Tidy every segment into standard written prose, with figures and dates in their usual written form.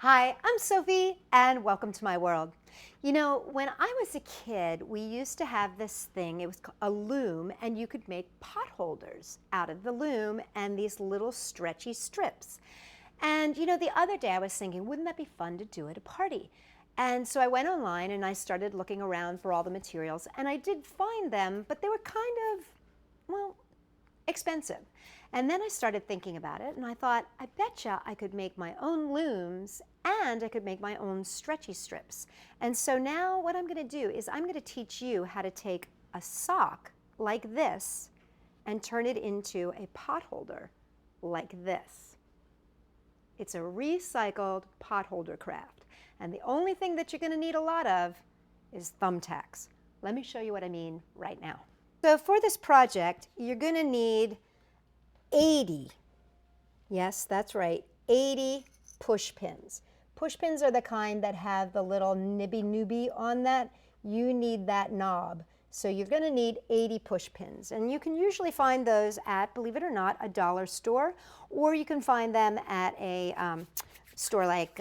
Hi, I'm Sophie, and welcome to my world. You know, when I was a kid, we used to have this thing, it was a loom, and you could make pot holders out of the loom and these little stretchy strips. And you know, the other day I was thinking, wouldn't that be fun to do at a party? And so I went online and I started looking around for all the materials, and I did find them, but they were kind of, well, expensive. And then I started thinking about it and I thought, I betcha I could make my own looms and I could make my own stretchy strips. And so now what I'm going to do is I'm going to teach you how to take a sock like this and turn it into a pot holder like this. It's a recycled pot holder craft. And the only thing that you're going to need a lot of is thumbtacks. Let me show you what I mean right now. So for this project, you're going to need 80, yes, that's right, 80 push pins. Push pins are the kind that have the little nibby-nubby on that. You need that knob. So you're going to need 80 push pins. And you can usually find those at, believe it or not, a dollar store, or you can find them at a store like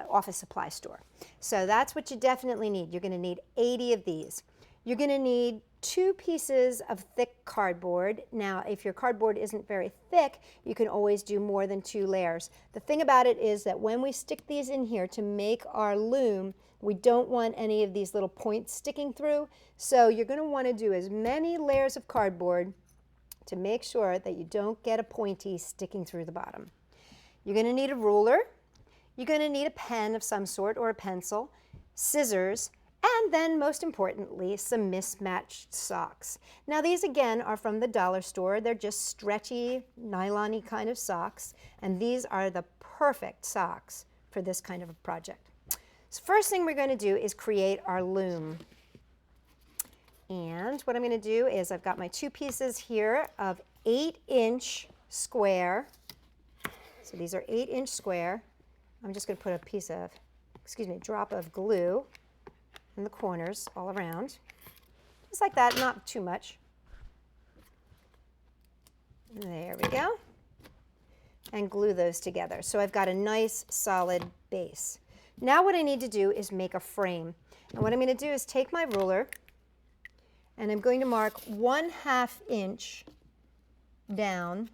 office supply store. So that's what you definitely need. You're going to need 80 of these. You're going to need 2 pieces of thick cardboard. Now, if your cardboard isn't very thick, you can always do more than 2 layers. The thing about it is that when we stick these in here to make our loom, we don't want any of these little points sticking through. So you're going to want to do as many layers of cardboard to make sure that you don't get a pointy sticking through the bottom. You're going to need a ruler. You're going to need a pen of some sort or a pencil, scissors, and then, most importantly, some mismatched socks. Now, these again are from the dollar store. They're just stretchy, nylon-y kind of socks, and these are the perfect socks for this kind of a project. So first thing we're going to do is create our loom. And what I'm going to do is I've got my 2 pieces here of 8-inch square. So these are 8-inch square. I'm just going to put a piece of, drop of glue in the corners all around. Just like that, not too much. There we go. And glue those together. So I've got a nice solid base. Now what I need to do is make a frame. And what I'm going to do is take my ruler and I'm going to mark 1/2 inch down,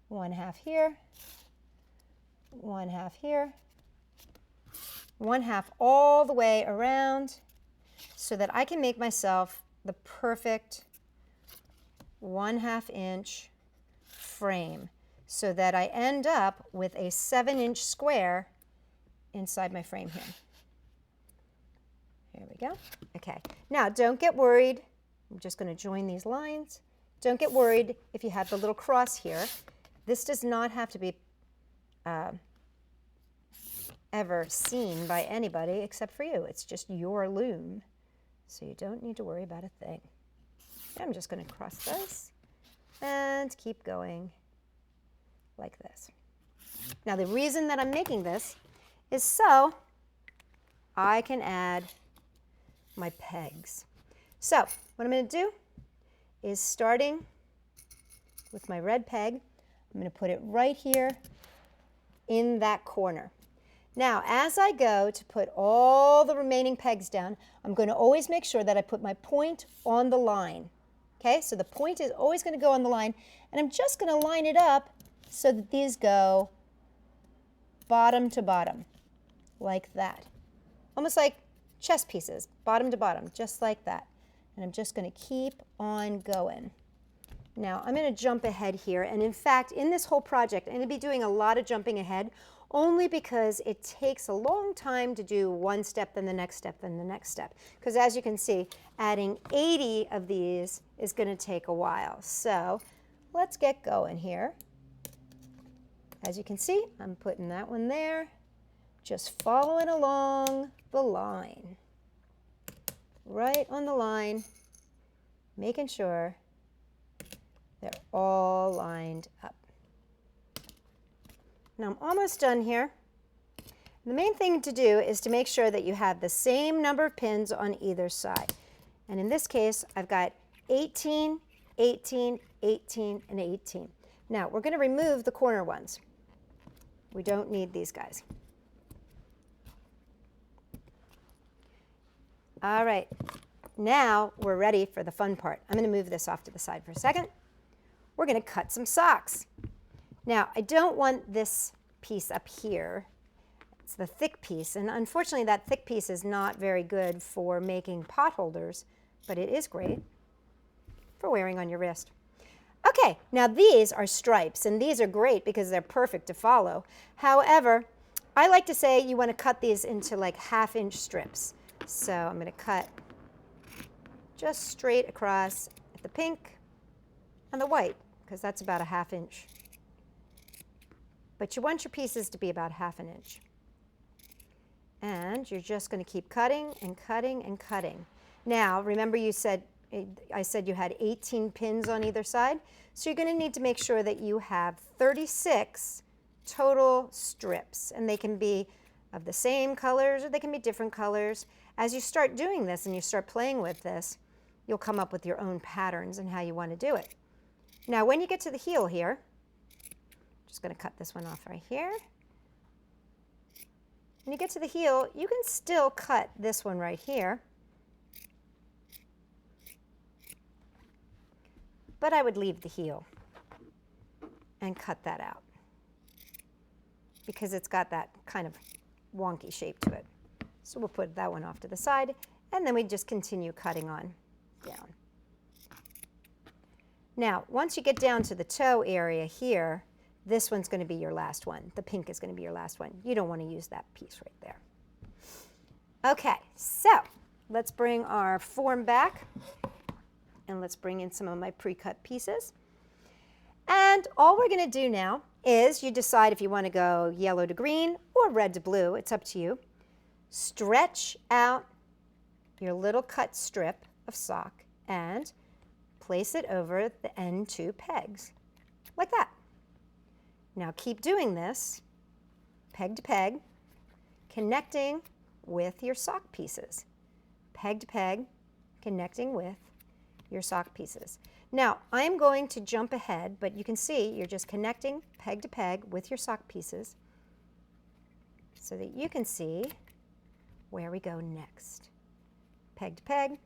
1/2 here, 1/2 here, 1/2 all the way around so that I can make myself the perfect 1/2 inch frame so that I end up with a 7-inch square inside my frame here. Here we go. Okay. Now don't get worried. I'm just going to join these lines. Don't get worried if you have the little cross here. This does not have to be ever seen by anybody except for you. It's just your loom, so you don't need to worry about a thing. I'm just going to cross this and keep going like this. Now the reason that I'm making this is so I can add my pegs. So what I'm going to do is, starting with my red peg, I'm going to put it right here in that corner. Now, as I go to put all the remaining pegs down, I'm going to always make sure that I put my point on the line. Okay, so the point is always going to go on the line, and I'm just going to line it up so that these go bottom to bottom, like that. Almost like chess pieces, bottom to bottom, just like that. And I'm just going to keep on going. Now, I'm going to jump ahead here, and in fact, in this whole project, I'm going to be doing a lot of jumping ahead, only because it takes a long time to do one step, then the next step, then the next step. Because as you can see, adding 80 of these is going to take a while. So let's get going here. As you can see, I'm putting that one there, just following along the line. Right on the line, making sure they're all lined up. Now I'm almost done here. The main thing to do is to make sure that you have the same number of pins on either side. And in this case, I've got 18, 18, 18, and 18. Now we're going to remove the corner ones. We don't need these guys. All right, now we're ready for the fun part. I'm going to move this off to the side for a second. We're going to cut some socks. Now, I don't want this piece up here. It's the thick piece, and unfortunately that thick piece is not very good for making pot holders, but it is great for wearing on your wrist. Okay, now these are stripes, and these are great because they're perfect to follow. However, I like to say you want to cut these into like 1/2-inch strips. So I'm going to cut just straight across at the pink and the white, because that's about 1/2 inch. But you want your pieces to be about 1/2 inch. And you're just going to keep cutting and cutting and cutting. Now, remember I said you had 18 pins on either side, so you're going to need to make sure that you have 36 total strips, and they can be of the same colors or they can be different colors. As you start doing this and you start playing with this, you'll come up with your own patterns and how you want to do it. Now, when you get to the heel here, I'm just going to cut this one off right here. When you get to the heel, you can still cut this one right here, but I would leave the heel and cut that out because it's got that kind of wonky shape to it. So we'll put that one off to the side, and then we just continue cutting on down. Now, once you get down to the toe area here, this one's going to be your last one. The pink is going to be your last one. You don't want to use that piece right there. Okay, so let's bring our form back, and let's bring in some of my pre-cut pieces. And all we're going to do now is you decide if you want to go yellow to green or red to blue. It's up to you. Stretch out your little cut strip of sock and place it over the end 2 pegs, like that. Now keep doing this, peg to peg, connecting with your sock pieces. Peg to peg, connecting with your sock pieces. Now, I'm going to jump ahead, but you can see you're just connecting peg to peg with your sock pieces so that you can see where we go next. Peg to peg,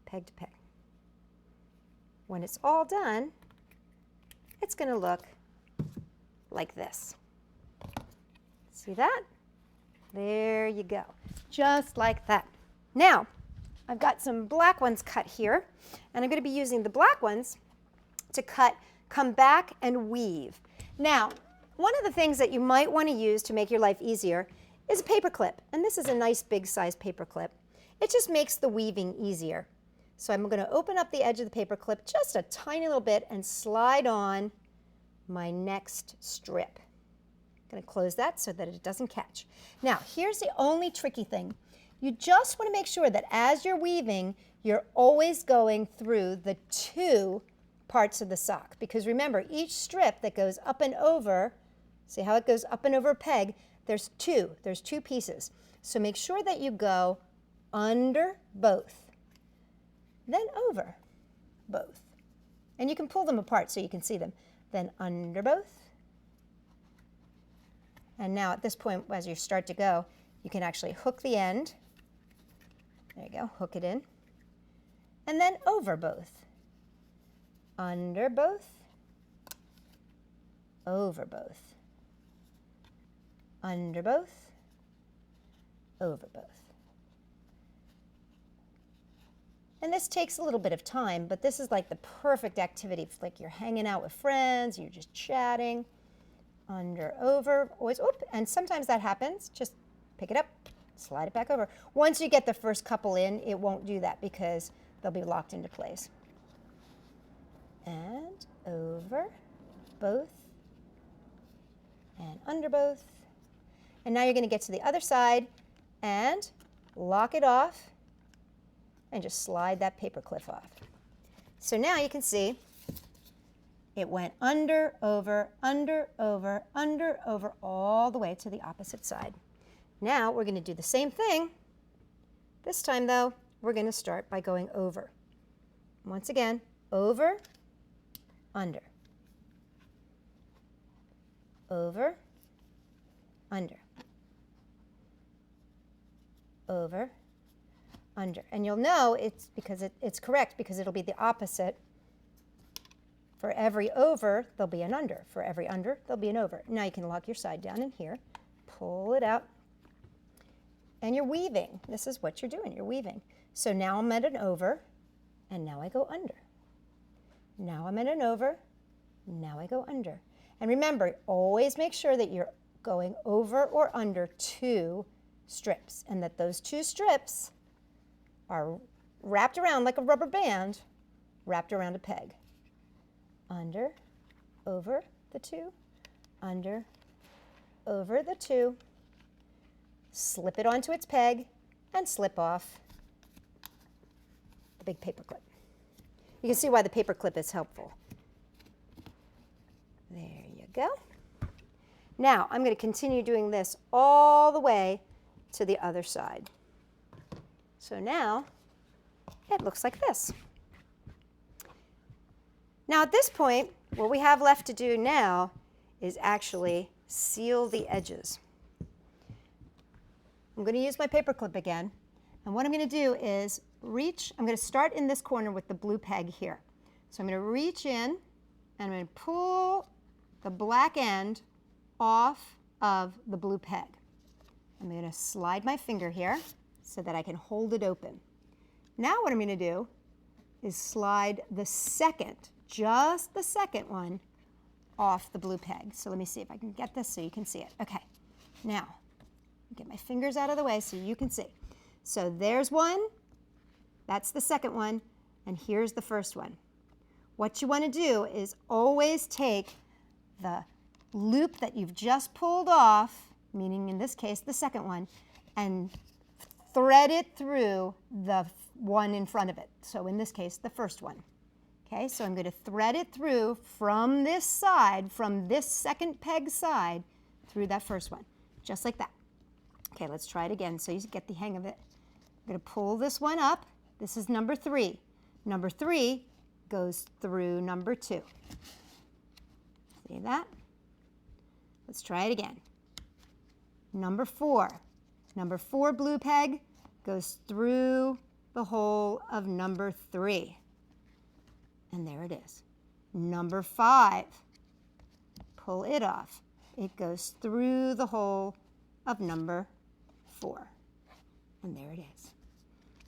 peg to peg. When it's all done, it's going to look like this. See that? There you go. Just like that. Now, I've got some black ones cut here, and I'm going to be using the black ones to come back and weave. Now, one of the things that you might want to use to make your life easier is a paper clip, and this is a nice big size paper clip. It just makes the weaving easier. So I'm going to open up the edge of the paper clip just a tiny little bit and slide on my next strip. I'm going to close that so that it doesn't catch. Now, here's the only tricky thing. You just want to make sure that as you're weaving, you're always going through the 2 parts of the sock. Because remember, each strip that goes up and over, see how it goes up and over a peg, there's 2 pieces. So make sure that you go under both, then over both. And you can pull them apart so you can see them. Then under both. And now at this point, as you start to go, you can actually hook the end. There you go, hook it in. And then over both. Under both. Over both. Under both. Over both. And this takes a little bit of time, but this is like the perfect activity. It's like you're hanging out with friends, you're just chatting. Under, over, always, oop, and sometimes that happens. Just pick it up, slide it back over. Once you get the first couple in, it won't do that because they'll be locked into place. And over both, and under both. And now you're going to get to the other side and lock it off and just slide that paper clip off. So now you can see it went under, over, under, over, under, over, all the way to the opposite side. Now we're going to do the same thing. This time, though, we're going to start by going over. Once again, over, under. over, under, over, under. And you'll know it's because it's correct because it'll be the opposite. For every over, there'll be an under. For every under, there'll be an over. Now you can lock your side down in here, pull it out, and you're weaving. This is what you're doing, you're weaving. So now I'm at an over, and now I go under. Now I'm at an over, now I go under. And remember, always make sure that you're going over or under 2 strips, and that those 2 strips are wrapped around like a rubber band, wrapped around a peg. Under, over the 2, under, over the 2, slip it onto its peg, and slip off the big paper clip. You can see why the paper clip is helpful. There you go. Now I'm going to continue doing this all the way to the other side. So now it looks like this. Now at this point, what we have left to do now is actually seal the edges. I'm going to use my paper clip again, and what I'm going to do is reach. I'm going to start in this corner with the blue peg here. So I'm going to reach in, and I'm going to pull the black end off of the blue peg. I'm going to slide my finger here so that I can hold it open. Now what I'm going to do is slide the second, just the second one, off the blue peg. So let me see if I can get this so you can see it. Okay, now get my fingers out of the way so you can see. So there's one, that's the second one, and here's the first one. What you want to do is always take the loop that you've just pulled off, meaning in this case the second one, and thread it through the one in front of it. So in this case, the first one. Okay, so I'm going to thread it through from this side, from this second peg side, through that first one, just like that. Okay, let's try it again so you get the hang of it. I'm going to pull this one up. This is number 3. Number 3 goes through number 2. See that? Let's try it again. Number 4. Number 4 blue peg goes through the hole of number 3. And there it is. Number 5. Pull it off. It goes through the hole of number 4. And there it is.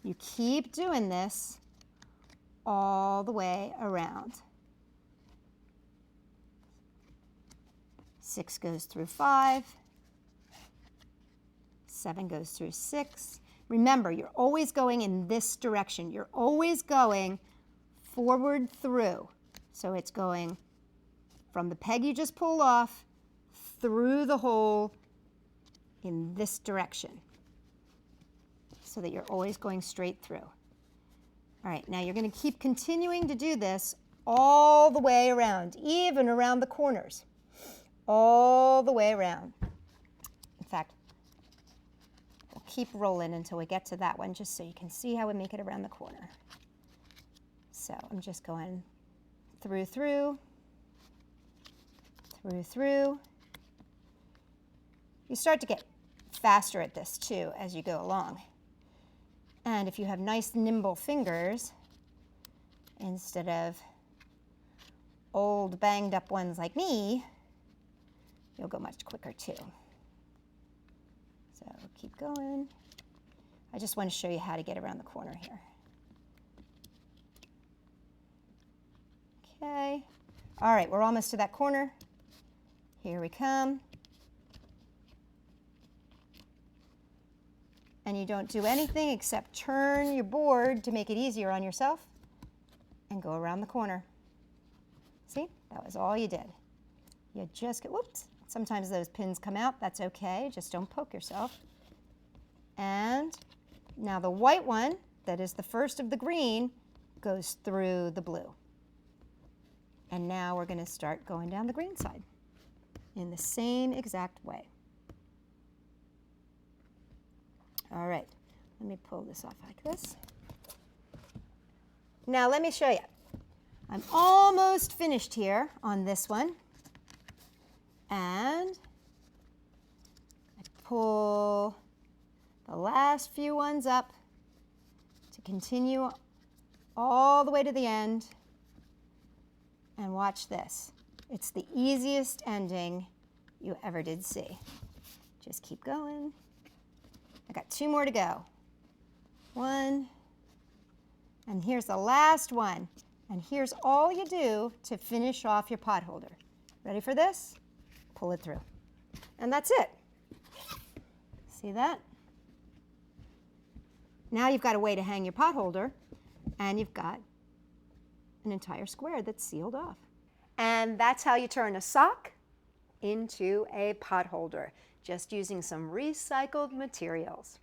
You keep doing this all the way around. 6 goes through 5. 7 goes through 6. Remember, you're always going in this direction. You're always going forward through. So it's going from the peg you just pulled off through the hole in this direction, so that you're always going straight through. All right, now you're going to keep continuing to do this all the way around, even around the corners, all the way around. In fact, we'll keep rolling until we get to that one, just so you can see how we make it around the corner. So I'm just going through, through, through, through. You start to get faster at this too as you go along. And if you have nice nimble fingers, instead of old banged up ones like me, you'll go much quicker too. So keep going. I just want to show you how to get around the corner here. Okay. All right, we're almost to that corner. Here we come. And you don't do anything except turn your board to make it easier on yourself and go around the corner. See, that was all you did. You just get, whoops, sometimes those pins come out, that's okay, just don't poke yourself. And now the white one, that is the first of the green, goes through the blue. And now we're going to start going down the green side in the same exact way. All right, let me pull this off like this. Now let me show you. I'm almost finished here on this one. And I pull the last few ones up to continue all the way to the end. And watch this. It's the easiest ending you ever did see. Just keep going. I got 2 more to go. 1, and here's the last one. And here's all you do to finish off your pot holder. Ready for this? Pull it through. And that's it. See that? Now you've got a way to hang your pot holder, and you've got an entire square that's sealed off. And that's how you turn a sock into a pot holder, just using some recycled materials.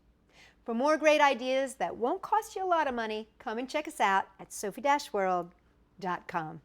For more great ideas that won't cost you a lot of money, come and check us out at Sophie-World.com.